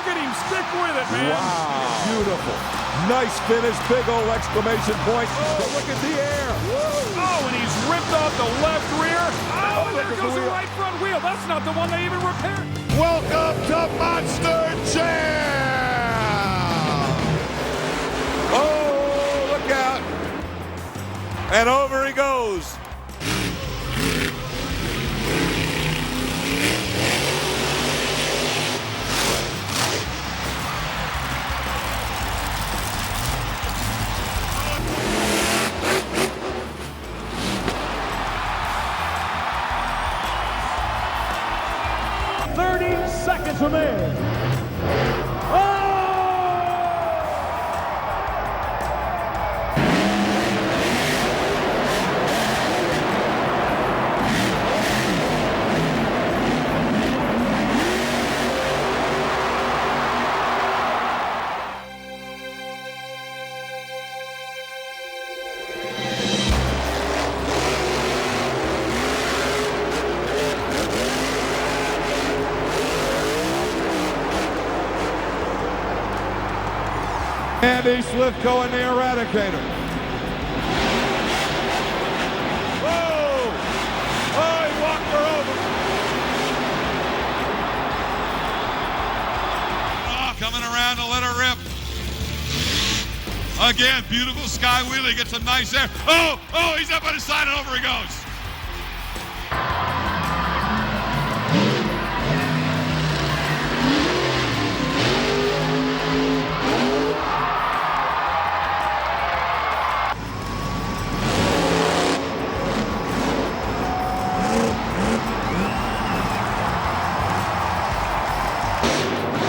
at him stick with it, man. Wow. Beautiful. Nice finish, big old exclamation point. Oh, look at the air. Oh, and he's ripped off the left rear. Oh, and there goes the right front wheel. That's not the one they even repaired. Welcome to Monster Jam. Oh, look out. And over he goes. Seconds remaining. Andy Slivko and the Eradicator. Whoa! Oh, he walked her over. Oh, coming around to let her rip. Again, beautiful sky wheelie, gets some nice air. Oh, he's up on his side and over he goes.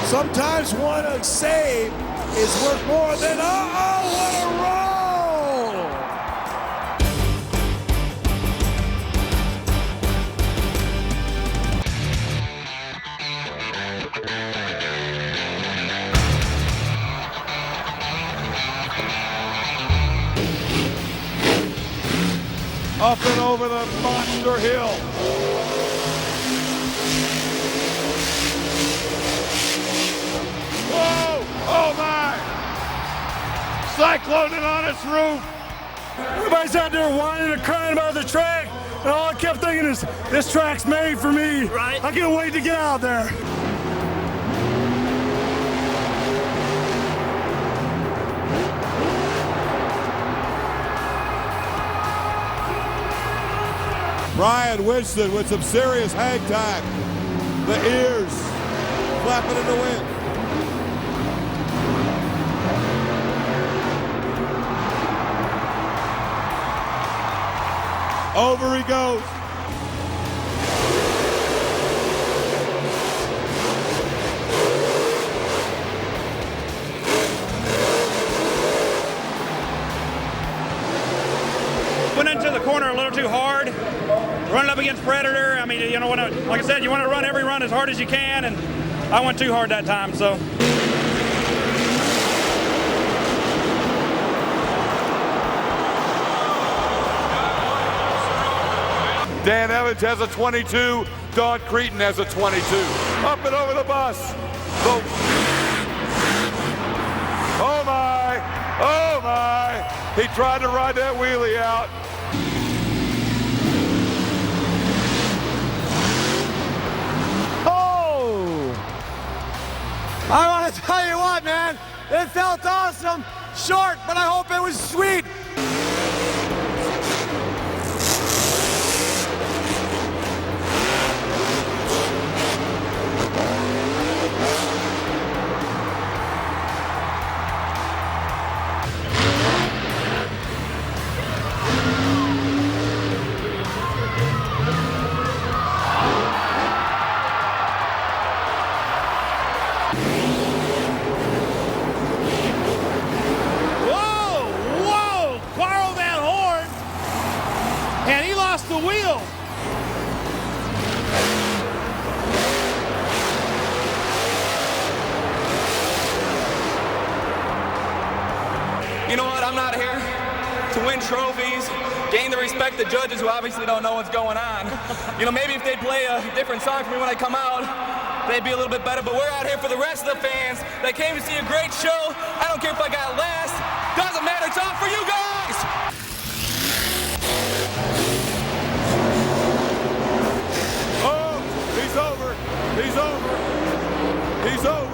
Sometimes one save is worth more than, what a roll! Up and over the monster hill. Oh my! Cycloning on its roof! Everybody's out there whining and crying about the track, and all I kept thinking is, this track's made for me. Right. I can't wait to get out there. Brian Winston with some serious hang time. The ears flapping in the wind. Over he goes. Went into the corner a little too hard. Running up against Predator. I mean, you know, like I said, you want to run every run as hard as you can, and I went too hard that time, so. Dan Evans has a 22. Don Cretin has a 22. Up and over the bus. Oh my! Oh my! He tried to ride that wheelie out. Oh! I want to tell you what, man. It felt awesome. Short, but I hope it was sweet. The wheel. You know what? I'm not here to win trophies, gain the respect of judges who obviously don't know what's going on. You know, maybe if they play a different song for me when I come out, they'd be a little bit better, but we're out here for the rest of the fans that came to see a great show. I don't care if I got last. Doesn't matter. It's all for you guys. Oh, he's over. He's over. He's over.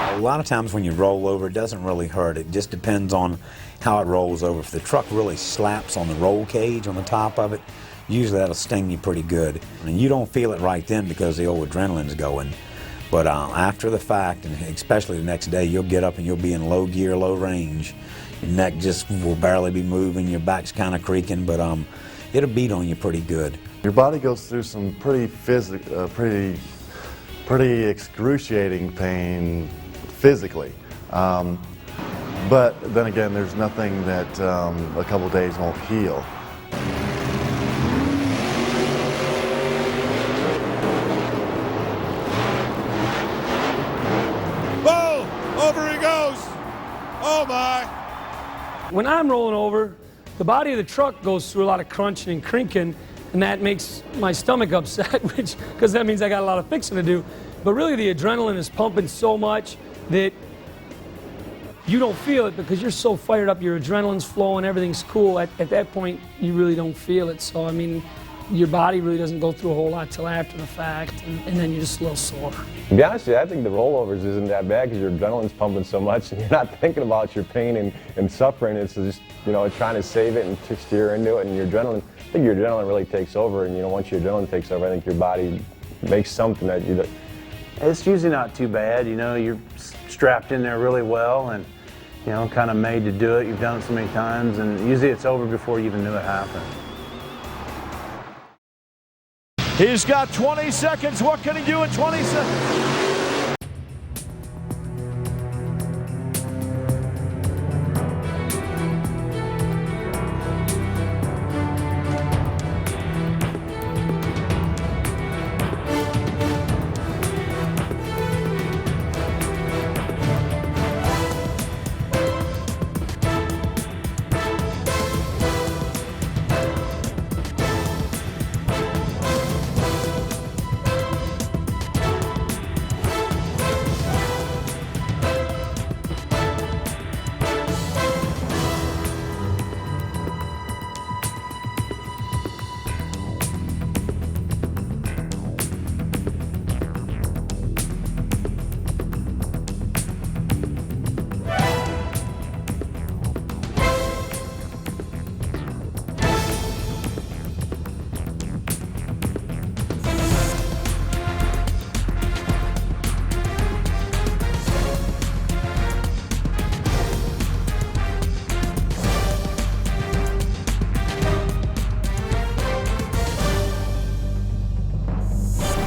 A lot of times when you roll over, it doesn't really hurt. It just depends on how it rolls over. If the truck really slaps on the roll cage on the top of it, usually that'll sting you pretty good. And you don't feel it right then because the old adrenaline's going. But after the fact, and especially the next day, you'll get up and you'll be in low gear, low range. Your neck just will barely be moving, your back's kind of creaking, but it'll beat on you pretty good. Your body goes through some pretty excruciating pain physically. But then again, there's nothing that a couple days won't heal. Oh, over he goes. Oh my. When I'm rolling over, the body of the truck goes through a lot of crunching and crinking, and that makes my stomach upset, because that means I got a lot of fixing to do. But really the adrenaline is pumping so much that you don't feel it because you're so fired up, your adrenaline's flowing, everything's cool. At that point, you really don't feel it. So, I mean, your body really doesn't go through a whole lot till after the fact, and then you're just a little sore. To be honest with you, I think the rollovers isn't that bad because your adrenaline's pumping so much and you're not thinking about your pain and suffering. It's just, you know, trying to save it and to steer into it, and your adrenaline, I think your adrenaline really takes over, and, you know, once your adrenaline takes over, I think your body makes something that you... It's usually not too bad, you know, you're strapped in there really well and, you know, kind of made to do it. You've done it so many times, and usually it's over before you even knew it happened. He's got 20 seconds. What can he do in 20 seconds?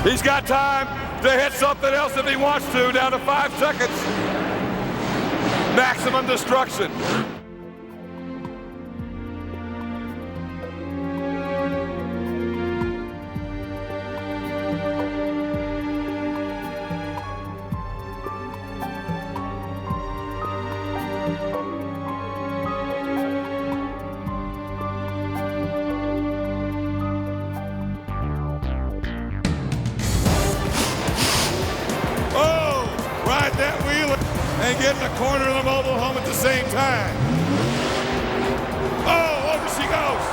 He's got time to hit something else if he wants to, down to 5 seconds. Maximum destruction. That wheel and get in the corner of the mobile home at the same time. Oh, over she goes.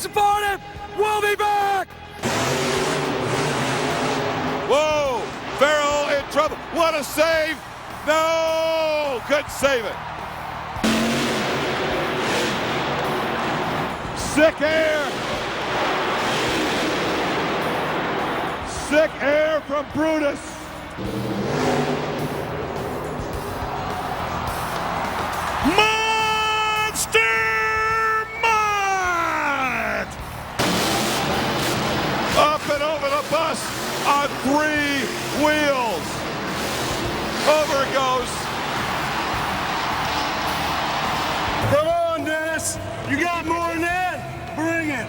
support him. We'll be back. Whoa, Farrell in trouble. What a save. No, couldn't save it. Sick air. Sick air from Brutus. Monster Mud! Up and over the bus on 3 wheels. Over it goes. Come on, Dennis. You got more than that? Bring it.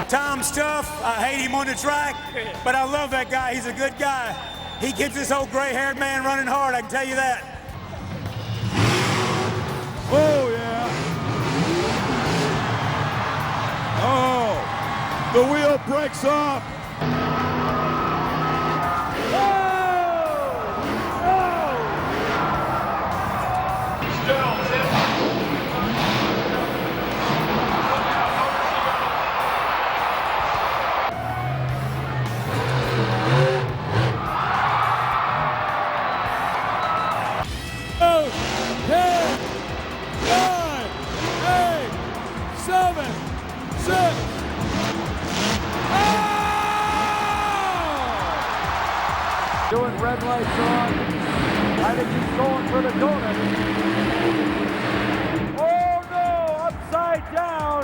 Tom's tough. I hate him on the track, but I love that guy. He's a good guy. He keeps this old gray-haired man running hard, I can tell you that. Oh, yeah. Oh, the wheel breaks off. Doing red lights on. I think he's going for the donut. Oh no, upside down.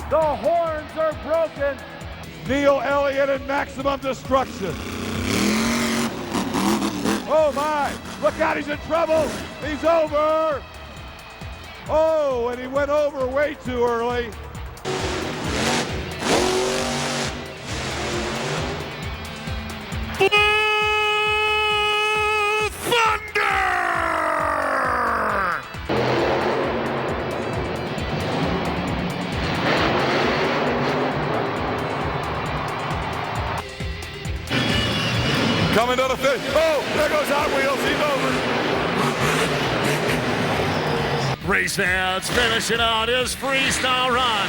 The horns are broken. Neil Elliott in maximum destruction. Oh my, look out, he's in trouble. He's over. Oh, and he went over way too early. Coming to the finish. Oh, there goes Hot Wheels. He's over. Race fans finishing out his freestyle run.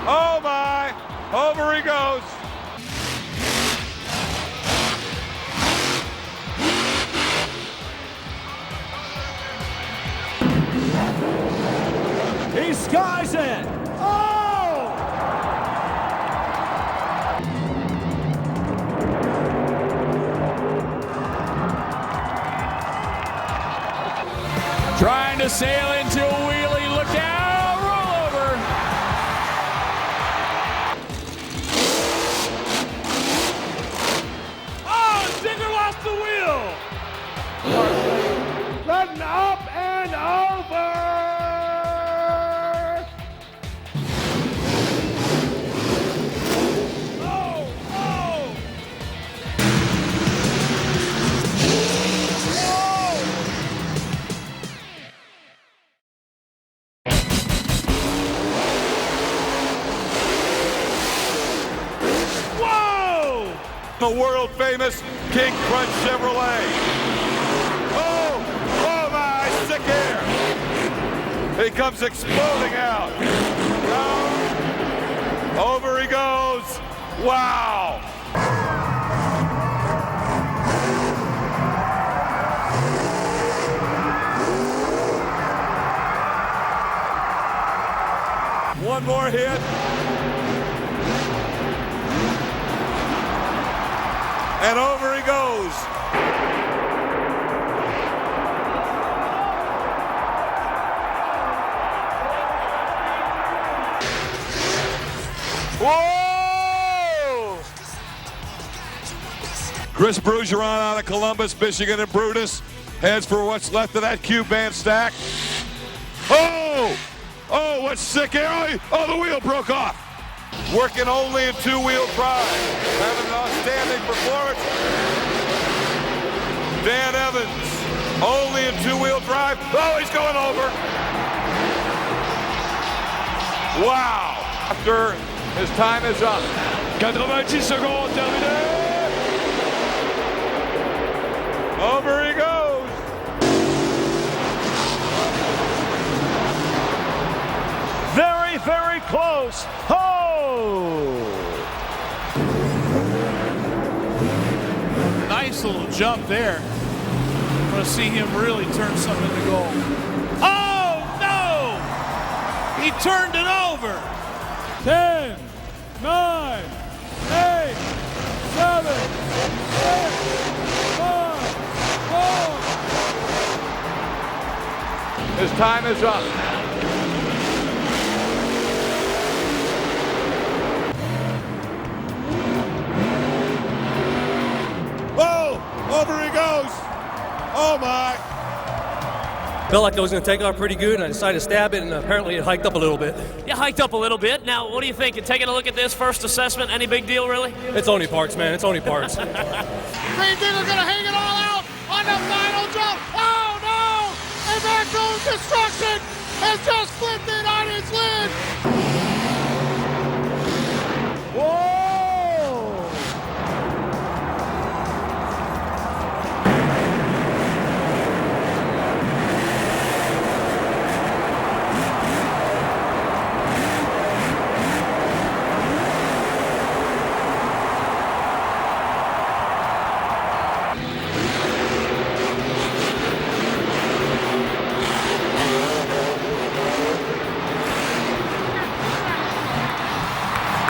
Oh my, over he goes. He skies it. Oh! Trying to sail into a wheelie. Look out! Roll over. Oh, Zinger lost the wheel. Letting up and over. The world famous King Crunch Chevrolet. Oh my, sick air. He comes exploding out. Over he goes. Wow. One more hit. And over he goes. Whoa! Chris Bergeron out of Columbus, Michigan, and Brutus heads for what's left of that Cube band stack. Oh, what sick air. Oh, the wheel broke off. Working only in two-wheel drive. Having an outstanding performance. Dan Evans, only in two-wheel drive. Oh, he's going over. Wow. After his time is up. 90 secondes, terminé. Over he goes. Very, very close. Oh! Nice little jump there. I want to see him really turn something into goal. Oh, no! He turned it over. 10, 9, 8, 7, 6, 5, 4. His time is up. Oh, over he goes. Oh my. Felt like I was going to take off pretty good, and I decided to stab it, and apparently it hiked up a little bit. You hiked up a little bit. Now, what do you think? You're taking a look at this first assessment. Any big deal, really? It's only parts, man. It's only parts. Green Digger's gonna hang it all out on the final jump. Oh no! And there goes Destruction has just flipped it on its lid. Whoa!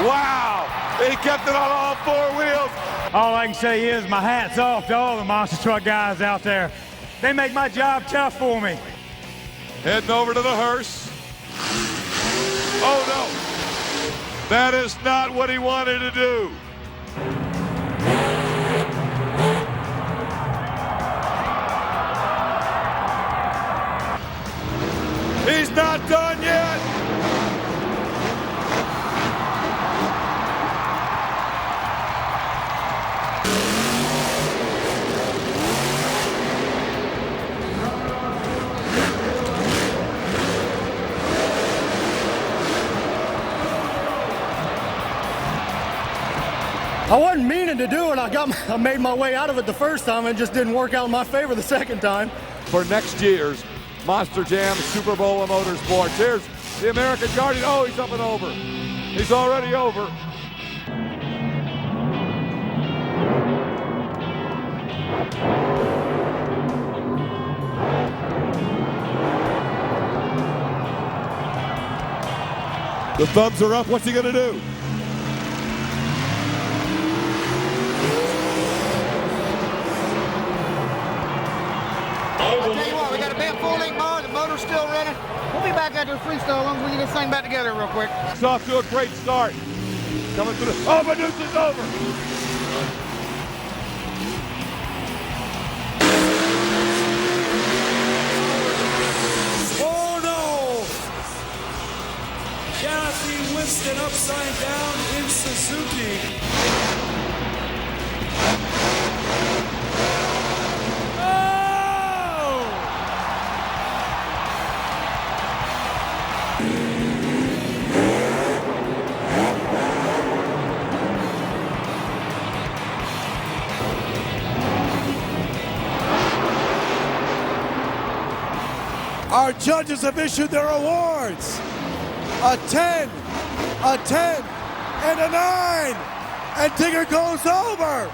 Wow, he kept it on all four wheels. All I can say is my hat's off to all the monster truck guys out there. They make my job tough for me. Heading over to the hearse. Oh no, that is not what he wanted to do. He's not done yet. I wasn't meaning to do it. I made my way out of it the first time. It just didn't work out in my favor the second time. For next year's Monster Jam Super Bowl of Motorsports. Here's the American Guardian. Oh, he's up and over. He's already over. The thumbs are up. What's he going to do? I'll tell you what, we got a big full-length motor, the motor's still running. We'll be back after the freestyle as long as we get this thing back together real quick. It's off to a great start. Coming through the, oh, Medusa's over. Oh no! Kathy Winston upside down in Suzuki. Our judges have issued their awards. A 10, a 10, and a 9. And Digger goes over.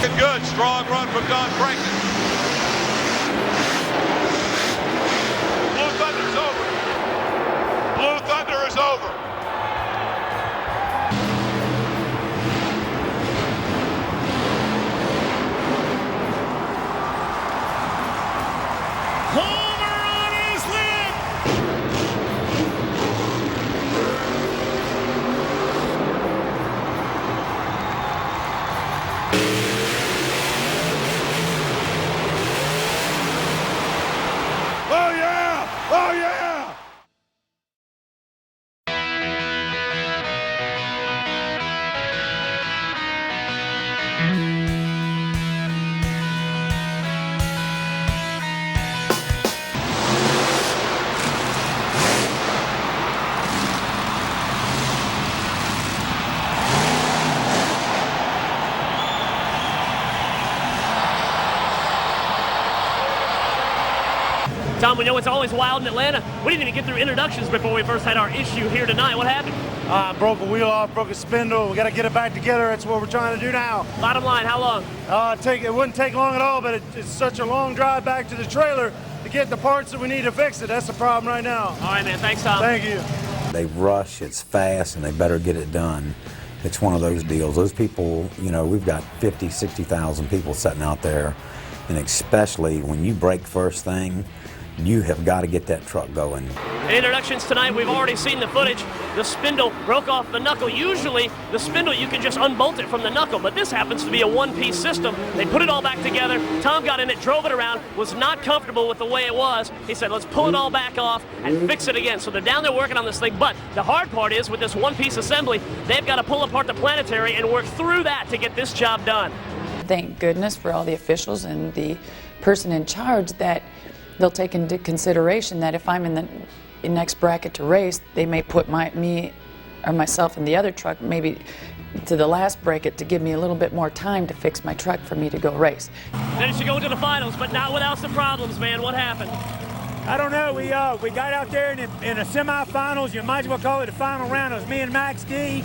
Good, strong run from Don Franklin. Blue Thunder's over. Blue Thunder is over. Homer on his lip. Oh yeah! Oh yeah! Tom, we know it's always wild in Atlanta. We didn't even get through introductions before we first had our issue here tonight. What happened? Broke a wheel off, broke a spindle. We got to get it back together. That's what we're trying to do now. Bottom line, how long? It wouldn't take long at all, but it's such a long drive back to the trailer to get the parts that we need to fix it. That's the problem right now. All right, man. Thanks, Tom. Thank you. They rush, it's fast, and they better get it done. It's one of those deals. Those people, you know, we've got 50, 60,000 people sitting out there, and especially when you break first thing, you have got to get that truck going. In introductions tonight, we've already seen the footage. The spindle broke off the knuckle. Usually, the spindle, you can just unbolt it from the knuckle, but this happens to be a one-piece system. They put it all back together. Tom got in it, drove it around, was not comfortable with the way it was. He said, let's pull it all back off and fix it again. So they're down there working on this thing, but the hard part is with this one-piece assembly, they've got to pull apart the planetary and work through that to get this job done. Thank goodness for all the officials and the person in charge that they'll take into consideration that if I'm in the next bracket to race, they may put me or myself in the other truck, maybe to the last bracket, to give me a little bit more time to fix my truck for me to go race. Then you go to the finals, but not without some problems, man. What happened? I don't know. We got out there in the semifinals. You might as well call it the final round. It was me and Max D.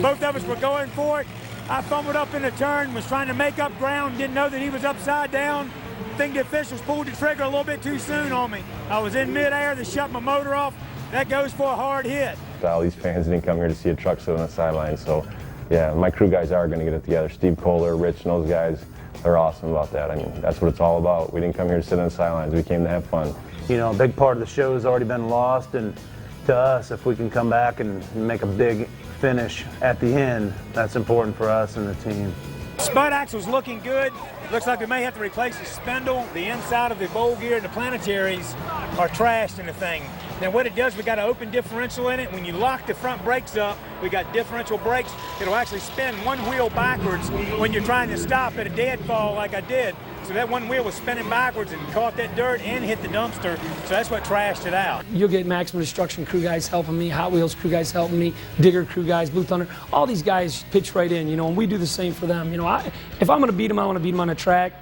Both of us were going for it. I fumbled up in the turn, was trying to make up ground, didn't know that he was upside down. I think the officials pulled the trigger a little bit too soon on me. I was in midair, they shut my motor off. That goes for a hard hit. All these fans didn't come here to see a truck sit on the sideline, so yeah, my crew guys are going to get it together. Steve Kohler, Rich, and those guys, they're awesome about that. I mean, that's what it's all about. We didn't come here to sit on the sidelines. We came to have fun. You know, a big part of the show has already been lost, and to us, if we can come back and make a big finish at the end, that's important for us and the team. Spud axle's looking good. Looks like we may have to replace the spindle. The inside of the bowl gear and the planetaries are trashed in the thing. Now what it does, we got an open differential in it. When you lock the front brakes up, we got differential brakes. It'll actually spin one wheel backwards when you're trying to stop at a deadfall like I did. So that one wheel was spinning backwards and caught that dirt and hit the dumpster. So that's what trashed it out. You'll get Maximum Destruction crew guys helping me, Hot Wheels crew guys helping me, Digger crew guys, Blue Thunder. All these guys pitch right in, you know, and we do the same for them. You know, if I'm going to beat them, I want to beat them on a track.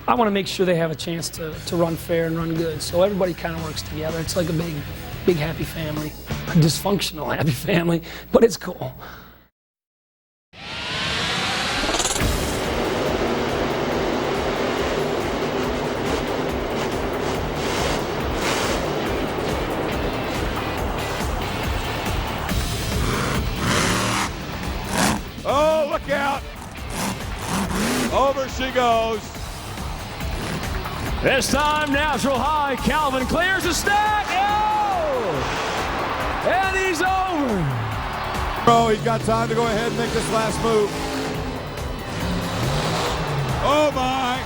I want to make sure they have a chance to run fair and run good. So everybody kind of works together. It's like a big happy family, a dysfunctional happy family, but it's cool. Oh, look out. Over she goes. This time, natural high. Calvin clears the stack. Oh! And he's over. Oh, he's got time to go ahead and make this last move. Oh, my.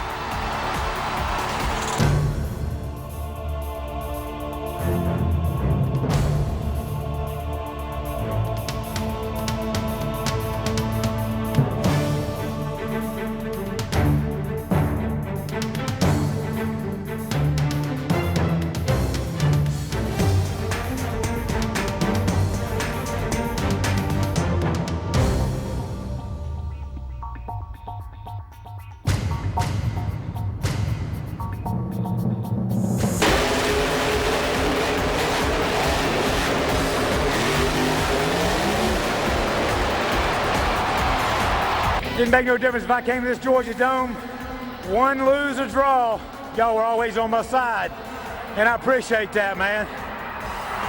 Didn't make no difference if I came to this Georgia Dome, won, lose, or draw. Y'all were always on my side, and I appreciate that, man.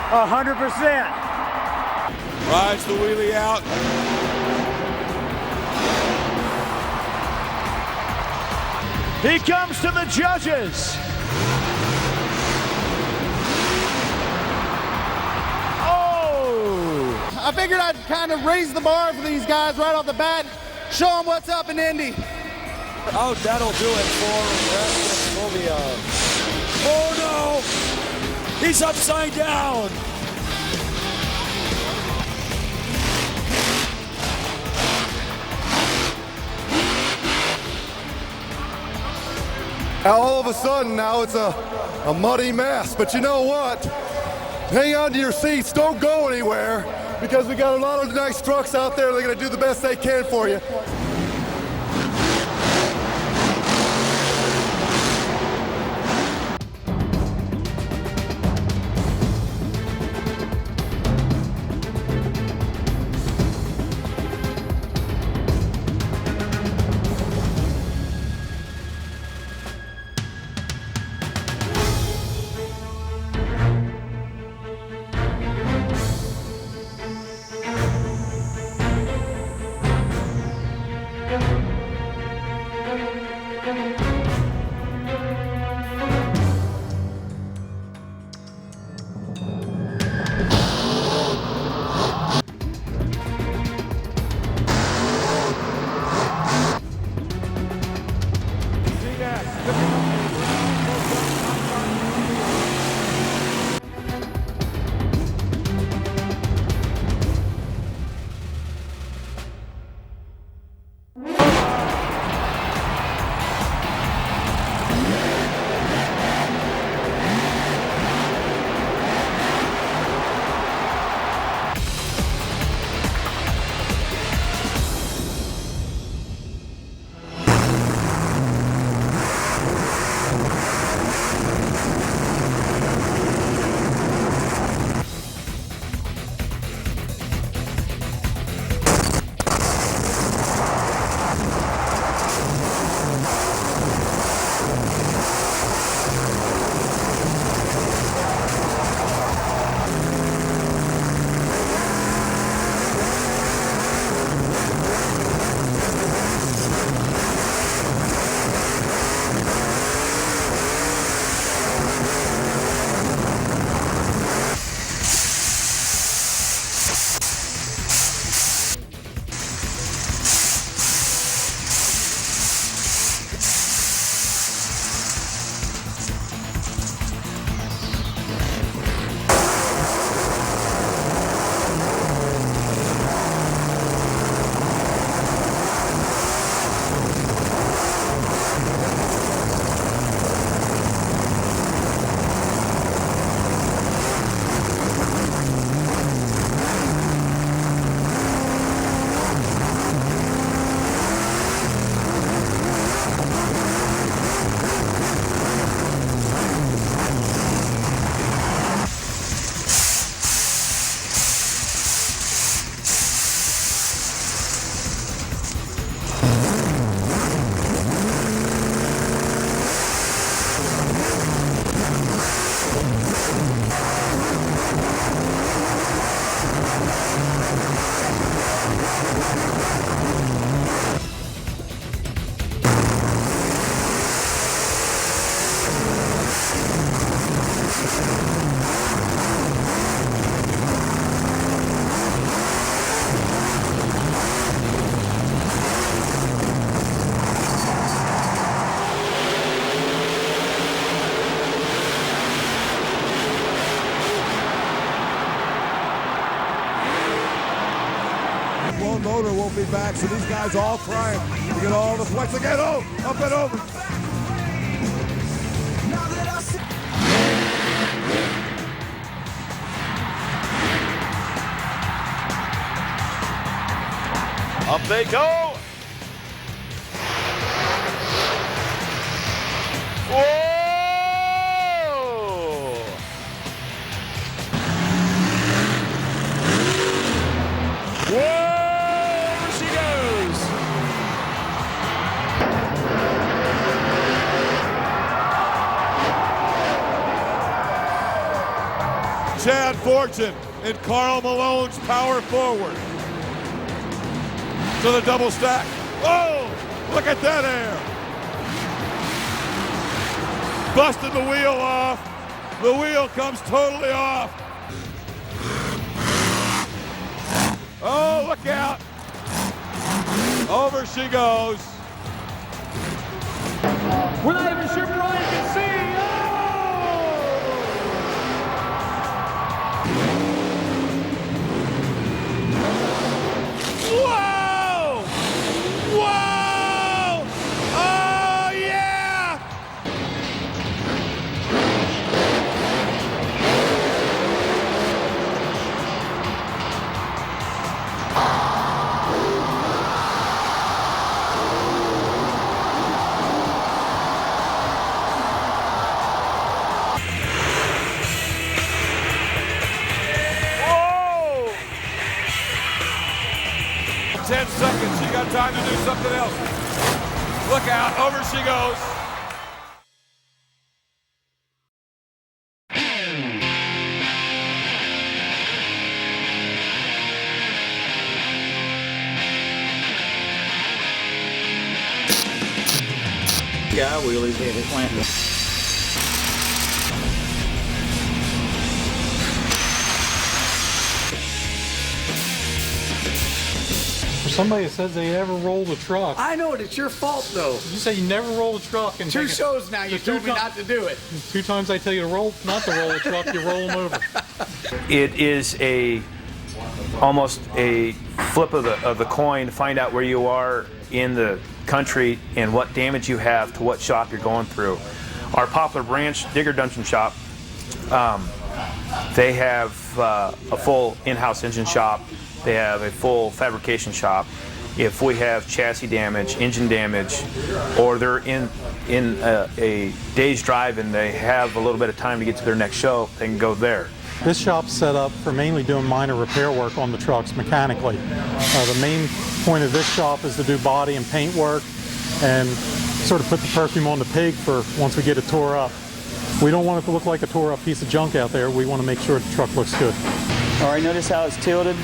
100%. Rides the wheelie out. He comes to the judges. Oh! I figured I'd kind of raise the bar for these guys right off the bat, show them what's up in Indy. Oh, that'll do it for Oh no! He's upside down! All of a sudden now it's a muddy mess, but you know what? Hang on to your seats, don't go anywhere, because we got a lot of nice trucks out there. They're gonna do the best they can for you. Motor won't be back, so these guys all trying to get all the flex again. Oh, up and over. Up they go. Whoa! Whoa! She goes. Chad Fortune and Carl Malone's power forward. To the double stack. Oh, look at that air. Busted the wheel off. The wheel comes totally off. Oh, look out. Over she goes. We're not even sure Brian can see. Whoa! Whoa! Oh, yeah! Whoa! 10 seconds, you got time to do something else. Look out, over she goes. Guy wheelies hit it, landed. For somebody that says they never rolled a truck. I know it. It's your fault, though. You say you never roll a truck. And 2 shows now, you told me not to do it. 2 times I tell you to roll, not to roll a truck, you roll them over. It is almost a flip of the coin to find out where you are in the country and what damage you have to what shop you're going through. Our Poplar Branch Digger Dungeon shop, they have a full in-house engine shop. They have a full fabrication shop. If we have chassis damage, engine damage, or they're in a day's drive and they have a little bit of time to get to their next show, they can go there. This shop's set up for mainly doing minor repair work on the trucks mechanically. The main point of this shop is to do body and paint work and sort of put the perfume on the pig for once we get it tore up. We don't want it to look like a tore up piece of junk out there. We want to make sure the truck looks good. All right, notice how it's tilted.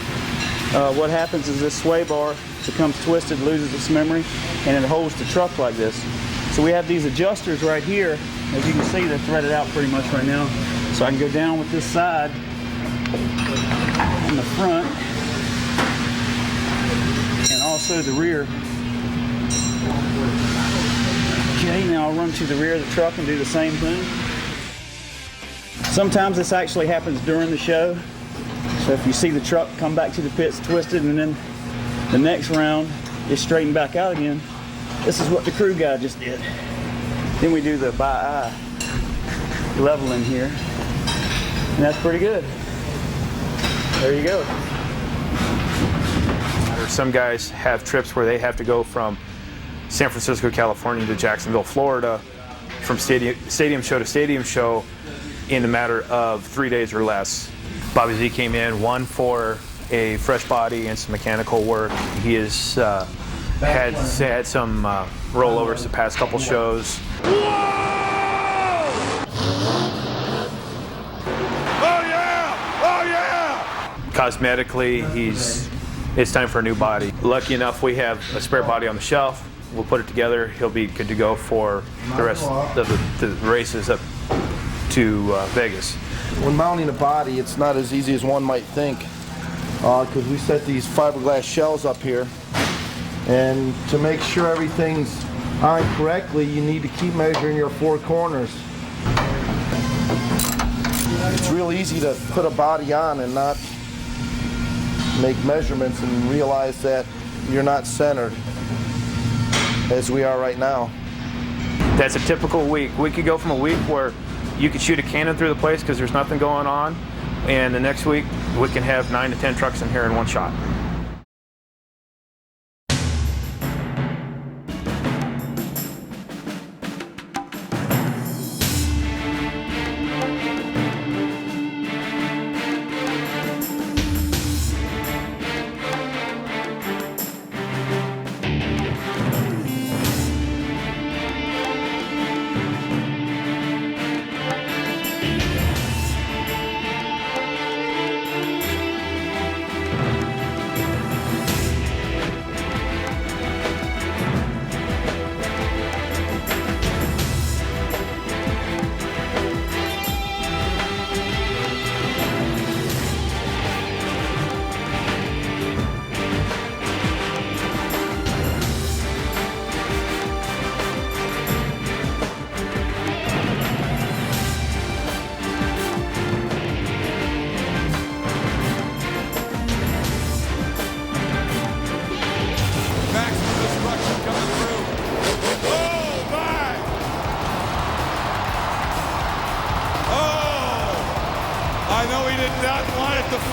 What happens is this sway bar becomes twisted, loses its memory, and it holds the truck like this. So we have these adjusters right here. As you can see, they're threaded out pretty much right now. So I can go down with this side in the front and also the rear. Okay, now I'll run to the rear of the truck and do the same thing. Sometimes this actually happens during the show. So if you see the truck come back to the pits twisted and then the next round is straightened back out again, this is what the crew guy just did. Then we do the by eye leveling here. And that's pretty good. There you go. Some guys have trips where they have to go from San Francisco, California to Jacksonville, Florida, from stadium show to stadium show in a matter of 3 days or less. Bobby Z came in, one for a fresh body and some mechanical work. He has had some rollovers the past couple shows. Cosmetically, it's time for a new body. Lucky enough, we have a spare body on the shelf. We'll put it together. He'll be good to go for the rest of the races up to Vegas. When mounting a body, it's not as easy as one might think, because we set these fiberglass shells up here, and to make sure everything's on correctly, you need to keep measuring your 4 corners. It's real easy to put a body on and not make measurements and realize that you're not centered as we are right now. That's a typical week. We could go from a week where you could shoot a cannon through the place because there's nothing going on, and the next week we can have 9 to 10 trucks in here in one shot.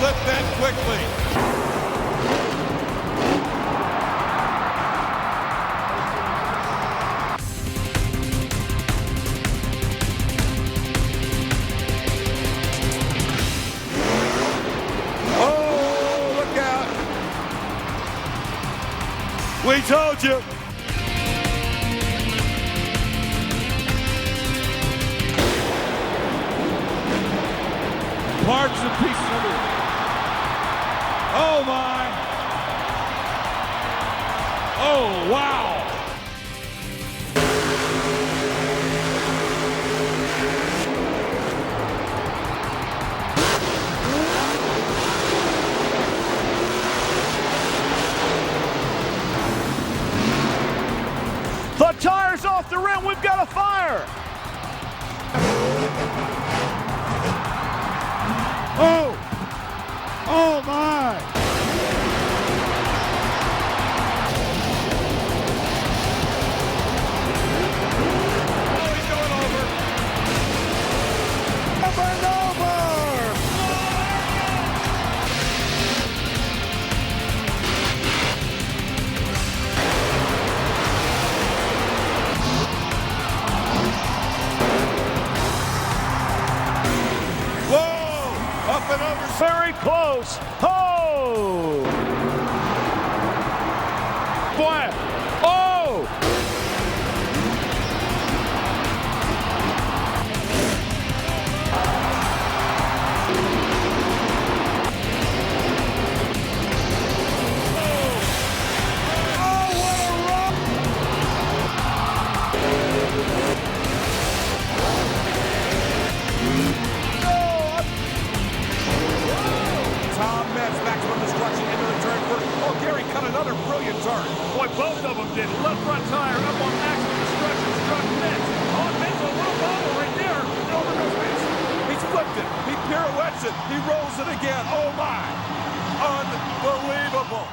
flip that quickly. Oh, look out. We told you. Parts and pieces of it. Oh my. Oh wow. The tire's off the rim. We've got a fire. Oh! Oh my! Oh, he's going over. Up and over! Whoa! Up and over. Very close. Oh! Flat. Oh! Another brilliant turn. Boy, both of them did. Left front tire up on maximum destruction. Struck Mitch. On Mitch, a little bobble right there. And over goes Mitch. He's flipped it. He pirouettes it. He rolls it again. Oh my. Unbelievable.